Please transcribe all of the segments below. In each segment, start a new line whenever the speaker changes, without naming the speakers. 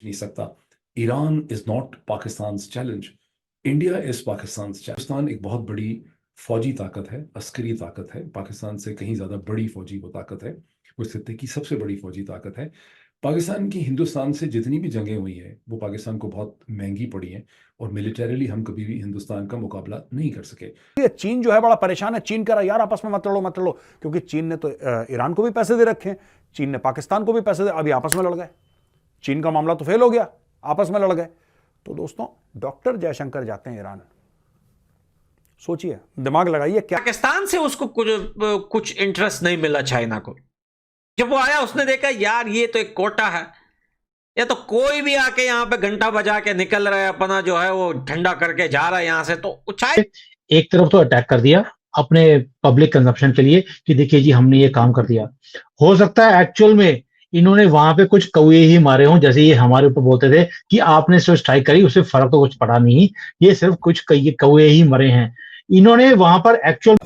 नहीं सकता। Iran is not Pakistan challenge, India is Pakistan challenge. Pakistan एक बहुत बड़ी फौजी ताकत है, अस्करी ताकत है, पाकिस्तान से कहीं ज्यादा बड़ी फौजी वो ताकत है, वो इस खत्ते की सबसे बड़ी फौजी ताकत है। पाकिस्तान की हिंदुस्तान से जितनी भी जंगें हुई हैं वो पाकिस्तान को बहुत महंगी पड़ी हैं, और मिलिटरीली हम कभी भी हिंदुस्तान का मुकाबला नहीं कर सके।
ये चीन जो है बड़ा परेशान है। चीन कह रहा है यार आपस में मत लड़ो, क्योंकि चीन ने तो ईरान को भी पैसे दे रखे हैं, चीन ने पाकिस्तान को भी पैसे दे, अभी आपस में लड़ गए। चीन का मामला तो फेल हो गया, आपस में लड़ गए। तो दोस्तों, डॉक्टर जयशंकर जाते हैं ईरान। सोचिए, दिमाग लगाइए, क्या
पाकिस्तान से उसको कुछ इंटरेस्ट नहीं मिला चाइना को। जब वो आया उसने देखा यार ये तो एक कोटा है, या तो कोई भी आके यहाँ पे घंटा बजा के निकल रहा है, अपना जो है वो ठंडा करके जा रहा है यहां से, तो चाहे
एक तरफ तो अटैक कर दिया अपने पब्लिक कंजप्शन के लिए कि देखिए जी हमने ये काम कर दिया। हो सकता है एक्चुअल में इन्होंने वहां पे कुछ कौए ही मारे हों, जैसे ये हमारे ऊपर बोलते थे कि आपने सिर्फ स्ट्राइक करी, उससे फर्क तो कुछ पड़ा नहीं, ये सिर्फ कुछ कौए ही मरे हैं। इन्होंने वहां पर एक्चुअल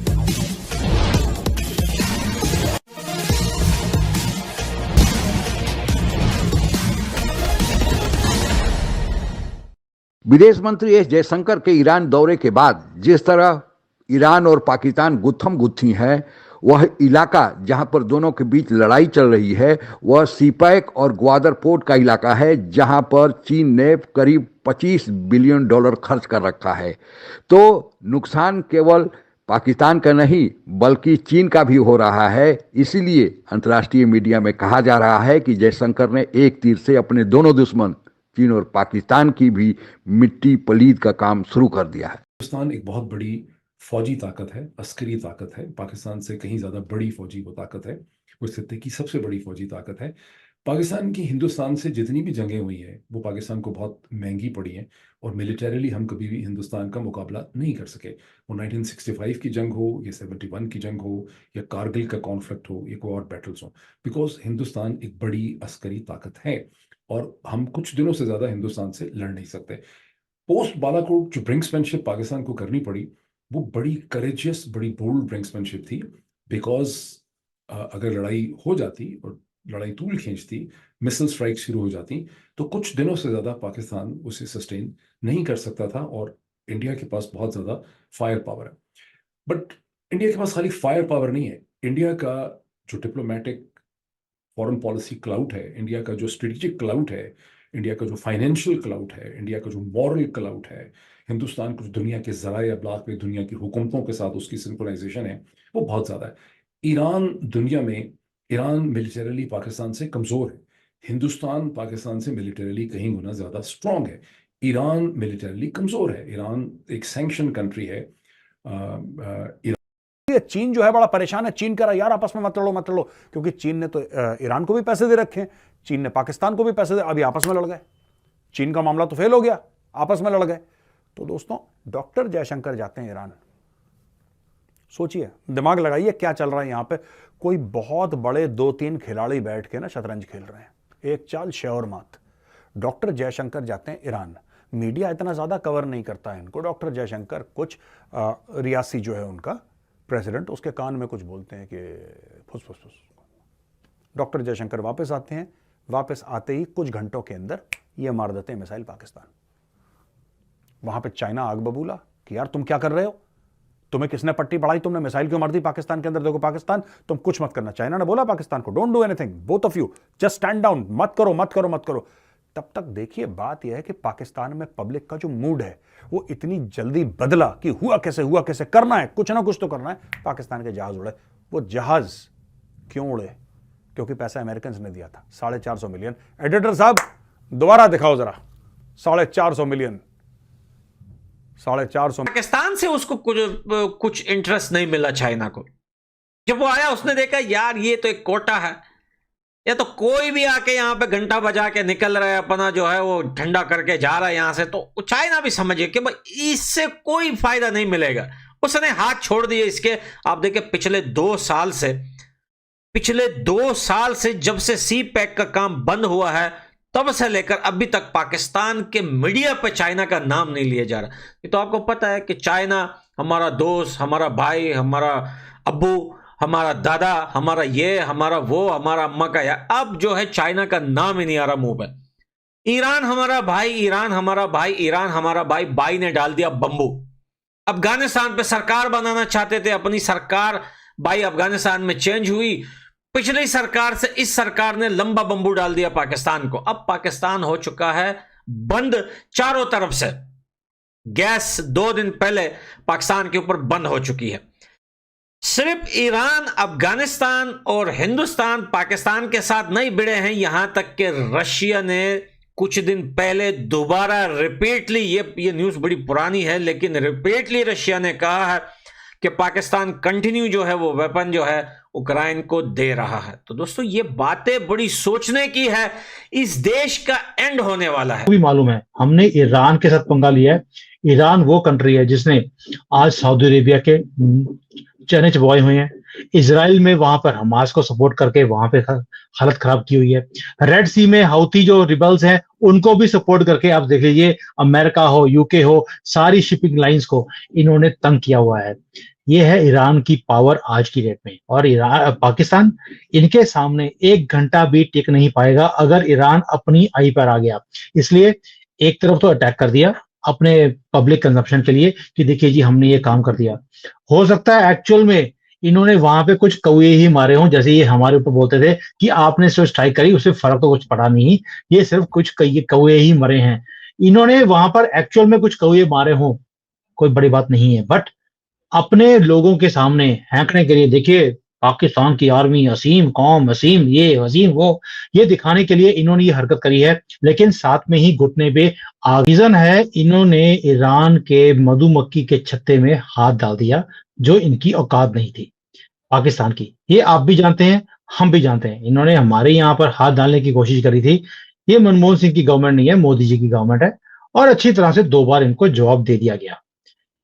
विदेश मंत्री एस जयशंकर के ईरान दौरे के बाद जिस तरह ईरान और पाकिस्तान गुत्थम गुत्थी हैं, वह इलाका जहां पर दोनों के बीच लड़ाई चल रही है वह सीपैक और ग्वादर पोर्ट का इलाका है, जहां पर चीन ने करीब $25 बिलियन खर्च कर रखा है। तो नुकसान केवल पाकिस्तान का नहीं बल्कि चीन का भी हो रहा है। इसीलिए अंतर्राष्ट्रीय मीडिया में कहा जा रहा है कि जयशंकर ने एक तीर से अपने दोनों दुश्मन चीन और पाकिस्तान की भी मिट्टी पलीद का काम शुरू कर दिया है।
पाकिस्तान एक बहुत बड़ी फौजी ताकत है, अस्करी ताकत है, पाकिस्तान से कहीं ज्यादा बड़ी फौजी वो ताकत है, वो इस खत्ते की सबसे बड़ी फौजी ताकत है। पाकिस्तान की हिंदुस्तान से जितनी भी जंगें हुई हैं वो पाकिस्तान को बहुत महंगी पड़ी हैं, और मिलिटरीली हम कभी भी हिंदुस्तान का मुकाबला नहीं कर सके। वो 1965 की जंग हो, या 71 की जंग हो, या कारगिल का कॉन्फ्लिक्ट हो, या कोई और बैटल्स हो, बिकॉज हिंदुस्तान एक बड़ी अस्करी ताकत है, और हम कुछ दिनों से ज्यादा हिंदुस्तान से लड़ नहीं सकते। पोस्ट बालाकोट जो ब्रिंक्समैनशिप पाकिस्तान को करनी पड़ी, वो बड़ी करेजियस, बड़ी बोल्ड ब्रिंक्समैनशिप थी, बिकॉज अगर लड़ाई हो जाती और लड़ाई तूल खींचती, मिसाइल स्ट्राइक शुरू हो जाती, तो कुछ दिनों से ज्यादा पाकिस्तान उसे सस्टेन नहीं कर सकता था, और इंडिया के पास बहुत ज्यादा फायर पावर है। बट इंडिया के पास खाली फायर पावर नहीं है, इंडिया का जो डिप्लोमेटिक फॉरेन पॉलिसी क्लाउट है, इंडिया का जो स्ट्रेटेजिक क्लाउट है, इंडिया का जो फाइनेंशियल क्लाउट है, इंडिया का जो मॉरल क्लाउट है, हिंदुस्तान को जो दुनिया के ज़राए अब्लाग में दुनिया की हुकूमतों के साथ उसकी सिंक्रोनाइजेशन है, वो बहुत ज़्यादा है। ईरान दुनिया में, ईरान मिलिटरीली पाकिस्तान से कमज़ोर है, हिंदुस्तान पाकिस्तान से मिलिटरीली कहीं गुना ज़्यादा स्ट्रांग है। ईरान मिलिटरीली कमज़ोर है, ईरान एक सैंक्शन कंट्री है।
चीन जो है बड़ा परेशान है। चीन कह रहा है यार आपस में मत लड़ो, क्योंकि चीन ने तो ईरान को भी पैसे दे रखे हैं, चीन ने पाकिस्तान को भी पैसे दे, अभी आपस में लड़ गए। चीन का मामला तो फेल हो गया, आपस में लड़ गए। तो दोस्तों, डॉक्टर जयशंकर जाते हैं ईरान। सोचिए, दिमाग लगाइए, क्या चल रहा है यहां पे। कोई बहुत बड़े 2-3 खिलाड़ी बैठ के ना शतरंज खेल रहे हैं, एक चाल श्योर मात। डॉक्टर जयशंकर जाते हैं ईरान। मीडिया इतना ज्यादा कवर नहीं करता है इनको। डॉक्टर जयशंकर कुछ रियासी जो है उनका प्रेसिडेंट, उसके कान में कुछ बोलते हैं कि फुस फुस फुस। डॉक्टर जयशंकर वापस आते हैं। वापस आते ही कुछ घंटों के अंदर ये मार देते हैं मिसाइल पाकिस्तान। वहां पे चाइना आग बबूला कि यार तुम क्या कर रहे हो, तुम्हें किसने पट्टी पढ़ाई, तुमने मिसाइल क्यों मार दी पाकिस्तान के अंदर। देखो पाकिस्तान, तुम कुछ मत करना। चाइना ने बोला पाकिस्तान को, don't do anything, both of you just stand down, मत करो मत करो मत करो। तब तक देखिए, बात यह है कि पाकिस्तान में पब्लिक का जो मूड है वो इतनी जल्दी बदला कि हुआ कैसे करना है, कुछ ना कुछ तो करना है। पाकिस्तान के जहाज उड़े। वो जहाज क्यों उड़े? क्योंकि पैसा अमेरिकन ने दिया था, 450 मिलियन। एडिटर साहब दोबारा दिखाओ जरा, 450 मिलियन। 450।
पाकिस्तान से उसको कुछ इंटरेस्ट नहीं मिला चाइना को। जब वो आया उसने देखा यार ये तो एक कोटा है, या तो कोई भी आके यहाँ पे घंटा बजा के निकल रहा है, अपना जो है वो ठंडा करके जा रहा है यहां से, तो चाइना भी समझे कि भाई इससे कोई फायदा नहीं मिलेगा। उसने हाथ छोड़ दिए इसके। आप देखिए पिछले 2 साल से जब से सी पैक का काम बंद हुआ है, तब से लेकर अभी तक पाकिस्तान के मीडिया पे चाइना का नाम नहीं लिया जा रहा। ये तो आपको पता है कि चाइना हमारा दोस्त, हमारा भाई, हमारा अब्बू, हमारा दादा, हमारा ये, हमारा वो, हमारा अम्मा का यार। अब जो है चाइना का नाम ही नहीं आ रहा मुंह पे। ईरान हमारा भाई, ईरान हमारा भाई, ईरान हमारा भाई, बाई ने डाल दिया बंबू। अफगानिस्तान पे सरकार बनाना चाहते थे, अपनी सरकार भाई अफगानिस्तान में चेंज हुई, पिछली सरकार से इस सरकार ने लंबा बंबू डाल दिया पाकिस्तान को। अब पाकिस्तान हो चुका है बंद चारों तरफ से। गैस 2 दिन पहले पाकिस्तान के ऊपर बंद हो चुकी है। सिर्फ ईरान, अफगानिस्तान और हिंदुस्तान पाकिस्तान के साथ नहीं भिड़े हैं, यहां तक कि रशिया ने कुछ दिन पहले दोबारा रिपीटली, ये न्यूज बड़ी पुरानी है लेकिन रिपीटली रशिया ने कहा है कि पाकिस्तान कंटिन्यू जो है वो वेपन जो है उक्राइन को दे रहा है। तो दोस्तों ये बातें बड़ी सोचने की है, इस देश का एंड होने वाला है।
भी मालूम है हमने ईरान के साथ पंगा लिया है। ईरान वो कंट्री है जिसने आज सऊदी अरेबिया के चने चबवाए हुए हैं। इजराइल में वहां पर हमास को सपोर्ट करके वहां पे हालत खराब की हुई है। रेड सी में हाउती जो रिबल्स हैं उनको भी सपोर्ट करके आप देख लीजिए, अमेरिका हो, यूके हो, सारी शिपिंग लाइंस को इन्होंने तंग किया हुआ है। ये है ईरान की पावर आज की डेट में। और पाकिस्तान इनके सामने 1 घंटा भी टिक नहीं पाएगा अगर ईरान अपनी आई पर आ गया। इसलिए एक तरफ तो अटैक कर दिया अपने पब्लिक कंजप्शन के लिए कि देखिए जी हमने ये काम कर दिया। हो सकता है एक्चुअल में इन्होंने वहां पे कुछ कौए ही मारे हों, जैसे ये हमारे ऊपर बोलते थे कि आपने जो स्ट्राइक करी उससे फर्क तो कुछ पड़ा नहीं, ये सिर्फ कुछ कौए ही मरे हैं। इन्होंने वहां पर एक्चुअल में कुछ कौए मारे हों, कोई बड़ी बात नहीं है, बट अपने लोगों के सामने हैंकने के लिए देखिए पाकिस्तान की आर्मी असीम कौम, असीम ये अजीम वो, ये दिखाने के लिए इन्होंने ये हरकत करी है। लेकिन साथ में ही घुटने पे रीजन है, इन्होंने ईरान के मधुमक्खी के छत्ते में हाथ डाल दिया जो इनकी औकात नहीं थी पाकिस्तान की। ये आप भी जानते हैं, हम भी जानते हैं। इन्होंने हमारे यहाँ पर हाथ डालने की कोशिश करी थी। ये मनमोहन सिंह की गवर्नमेंट नहीं है, मोदी जी की गवर्नमेंट है, और अच्छी तरह से 2 बार इनको जवाब दे दिया गया।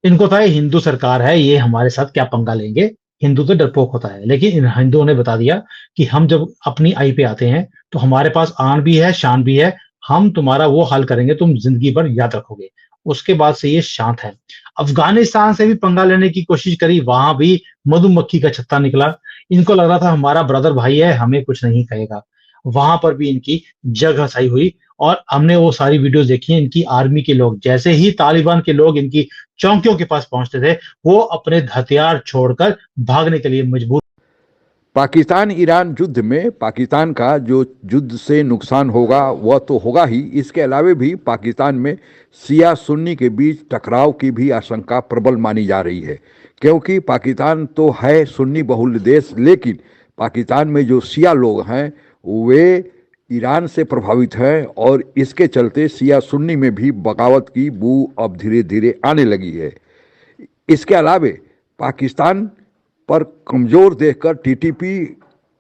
इनको था ये हिंदू सरकार है, ये हमारे साथ क्या पंगा लेंगे, हिंदू तो डरपोक होता है। लेकिन इन हिंदुओं ने बता दिया कि हम जब अपनी आई पे आते हैं तो हमारे पास आन भी है, शान भी है, हम तुम्हारा वो हाल करेंगे तुम जिंदगी भर याद रखोगे। उसके बाद से ये शांत है। अफगानिस्तान से भी पंगा लेने की कोशिश करी, वहां भी मधुमक्खी का छत्ता निकला। इनको लग रहा था हमारा ब्रदर भाई है, हमें कुछ नहीं कहेगा। वहां पर भी इनकी जगह सही हुई। और हमने वो सारी वीडियोस देखी हैं, इनकी आर्मी के लोग जैसे ही तालिबान के लोग इनकी चौकियों के पास पहुंचते थे वो अपने हथियार छोड़कर भागने के लिए मजबूर।
पाकिस्तान ईरान युद्ध में पाकिस्तान का जो युद्ध से नुकसान होगा वह तो होगा ही, इसके अलावे भी पाकिस्तान में शिया सुन्नी के बीच टकराव की भी आशंका प्रबल मानी जा रही है। क्योंकि पाकिस्तान तो है सुन्नी बहुल देश, लेकिन पाकिस्तान में जो शिया लोग हैं वे ईरान से प्रभावित हैं और इसके चलते शिया सुन्नी में भी बगावत की बू अब धीरे धीरे आने लगी है। इसके अलावे पाकिस्तान पर कमज़ोर देखकर टीटीपी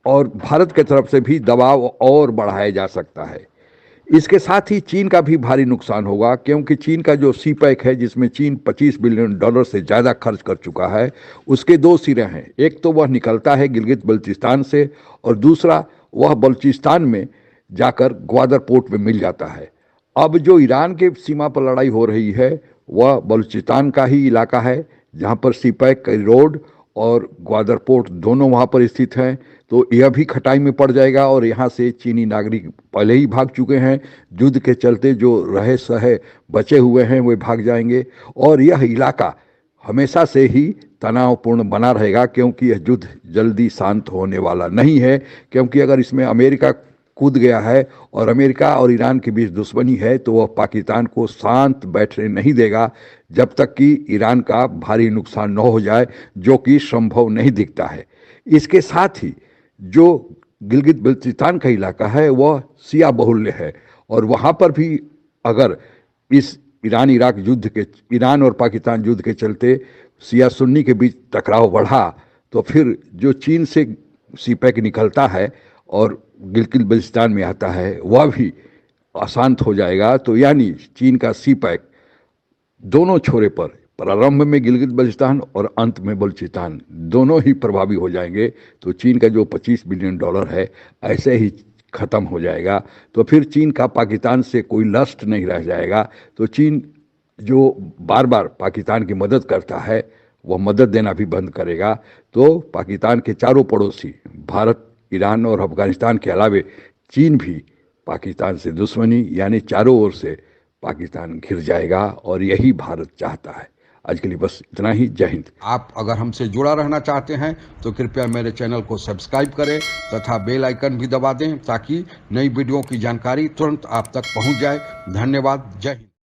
और भारत के तरफ से भी दबाव और बढ़ाया जा सकता है। इसके साथ ही चीन का भी भारी नुकसान होगा, क्योंकि चीन का जो सी पैक है जिसमें चीन $25 बिलियन से ज़्यादा खर्च कर चुका है, उसके 2 सिरे हैं। एक तो वह निकलता है गिलगित बल्चिस्तान से और दूसरा वह बल्चिस्तान में जाकर ग्वादर पोर्ट में मिल जाता है। अब जो ईरान के सीमा पर लड़ाई हो रही है वह बलूचिस्तान का ही इलाका है, जहां पर सी पैक रोड और ग्वादर पोर्ट दोनों वहां पर स्थित हैं। तो यह भी खटाई में पड़ जाएगा और यहाँ से चीनी नागरिक पहले ही भाग चुके हैं। युद्ध के चलते जो रहे सहे बचे हुए हैं वे भाग जाएंगे और यह इलाका हमेशा से ही तनावपूर्ण बना रहेगा, क्योंकि यह युद्ध जल्दी शांत होने वाला नहीं है। क्योंकि अगर इसमें अमेरिका कूद गया है और अमेरिका और ईरान के बीच दुश्मनी है तो वह पाकिस्तान को शांत बैठने नहीं देगा जब तक कि ईरान का भारी नुकसान न हो जाए, जो कि संभव नहीं दिखता है। इसके साथ ही जो गिलगित बल्चिस्तान का इलाका है वह शिया बहुल्य है और वहाँ पर भी अगर इस ईरान और पाकिस्तान युद्ध के चलते शिया सुन्नी के बीच टकराव बढ़ा तो फिर जो चीन से सी पैक निकलता है और गिलगित बल्चिस्तान में आता है वह भी अशांत हो जाएगा। तो यानी चीन का सी पैक दोनों छोरे पर, प्रारंभ में गिलगित बल्चिस्तान और अंत में बलूचिस्तान, दोनों ही प्रभावी हो जाएंगे। तो चीन का जो $25 बिलियन है ऐसे ही ख़त्म हो जाएगा। तो फिर चीन का पाकिस्तान से कोई लस्ट नहीं रह जाएगा। तो चीन जो बार बार पाकिस्तान की मदद करता है वह मदद देना भी बंद करेगा। तो पाकिस्तान के चारों पड़ोसी भारत, ईरान और अफगानिस्तान के अलावे चीन भी पाकिस्तान से दुश्मनी यानी चारों ओर से पाकिस्तान घिर जाएगा और यही भारत चाहता है। आज के लिए बस इतना ही। जय हिंद। आप अगर हमसे जुड़ा रहना चाहते हैं तो कृपया मेरे चैनल को सब्सक्राइब करें तथा बेल आइकन भी दबा दें ताकि नई वीडियो की जानकारी तुरंत आप तक पहुंच जाए। धन्यवाद। जय हिंद।